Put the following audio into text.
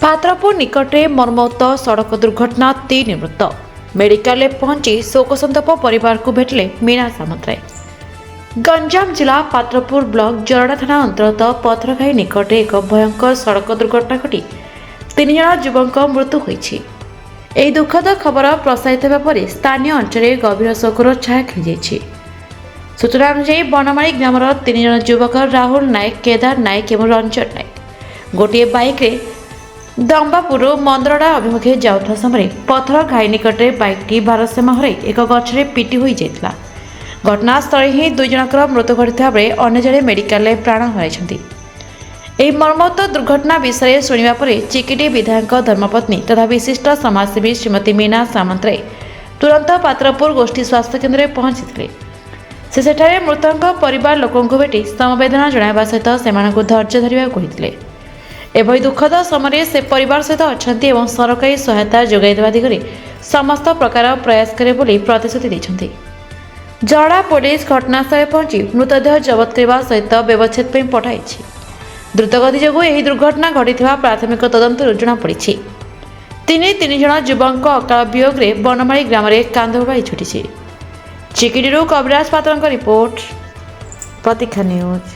पात्रपुर निकटରେ मर्मौत सड़क दुर्घटना 3 मृत मेडिकल पहुंची शोकसंतप परिवार को भेटले मीना सामंतराय। गंजाम जिला पात्रपुर ब्लॉक जरड़ा थाना अंतर्गत पथरघाई निकट एक भयंकर सड़क दुर्घटना घटी 3 जन युवक मृत्यु होईछि। ଏହି ଦୁଃଖଦ ଖବର ପ୍ରସାରିତ ହେବା ପରେ ସ୍ଥାନୀୟ ଅଞ୍ଚଳରେ ଗଭୀର ଶୋକର ଛାୟା ଖେଳିଯାଇଛି। ସୂଚନା ଅନୁଯାୟୀ ବନମାଳୀ ଗ୍ରାମର 3 ଜଣ ଯୁବକ ରାହୁଲ ନାୟକ, କେଦାର ନାୟକ ଏବଂ ରଞ୍ଜନ ନାୟକ ଗୋଟିଏ ବାଇକ୍ରେ ଦମ୍ବାପୁରରୁ ମନ୍ଦରଡ଼ା ଅଭିମୁଖେ ଯାଉଥିବା ସମୟରେ ପଥରଘାଇ ନିକଟରେ ବାଇକ୍ଟି ଭାରସାମ୍ୟ ହରାଇ ଏକ ଗଛରେ ପିଟି ହୋଇଯାଇଥିଲା। ଘଟଣାସ୍ଥଳରେ ହିଁ 2 ଜଣଙ୍କର ମୃତ୍ୟୁ ଘଟିଥିବା ବେଳେ ଅନ୍ୟ ଜଣେ ମେଡିକାଲରେ ପ୍ରାଣ ହରାଇଛନ୍ତି। ଏହି ମର୍ମନ୍ତୁଦ ଦୁର୍ଘଟନା ବିଷୟରେ ଶୁଣିବା ପରେ ଚିକିଟି ବିଧାୟକ ଧର୍ମପତ୍ନୀ ତଥା ବିଶିଷ୍ଟ ସମାଜସେବୀ ଶ୍ରୀମତୀ ମୀନା ସାମନ୍ତରାୟ ତୁରନ୍ତ ପାତ୍ରପୁର ଗୋଷ୍ଠୀ ସ୍ୱାସ୍ଥ୍ୟ କେନ୍ଦ୍ରରେ ପହଞ୍ଚିଥିଲେ। ସେ ସେଠାରେ ମୃତକଙ୍କ ପରିବାର ଲୋକଙ୍କୁ ଭେଟି ସମବେଦନା ଜଣାଇବା ସହିତ ସେମାନଙ୍କୁ ଧୈର୍ଯ୍ୟ ଧରିବାକୁ କହିଥିଲେ। ଏଭଳି ଦୁଃଖଦ ସମୟରେ ସେ ପରିବାର ସହିତ ଅଛନ୍ତି ଏବଂ ସରକାରୀ ସହାୟତା ଯୋଗାଇ ଦେବା ଦିଗରେ ସମସ୍ତ ପ୍ରକାର ପ୍ରୟାସ କରିବେ ବୋଲି ପ୍ରତିଶ୍ରୁତି ଦେଇଛନ୍ତି। ଜରଡ଼ା ପୋଲିସ ଘଟଣାସ୍ଥଳରେ ପହଞ୍ଚି ମୃତଦେହ ଜବତ କରିବା ସହିତ ବ୍ୟବଚ୍ଛେଦ ପାଇଁ ପଠାଇଛି। ଦ୍ରୁତଗତି ଯୋଗୁଁ ଏହି ଦୁର୍ଘଟଣା ଘଟିଥିବା ପ୍ରାଥମିକ ତଦନ୍ତରୁ ଜଣାପଡ଼ିଛି। 3 ଜଣ ଯୁବକଙ୍କ ଅକାଳ ବିୟୋଗରେ ବନମାଳୀ ଗ୍ରାମରେ କାନ୍ଦବାଳି ଛୁଟିଛି। ଚିକିଟିରୁ କବିରାଜ ପାତ୍ରଙ୍କ ରିପୋର୍ଟ, ପ୍ରତୀକ୍ଷା ନ୍ୟୁଜ୍।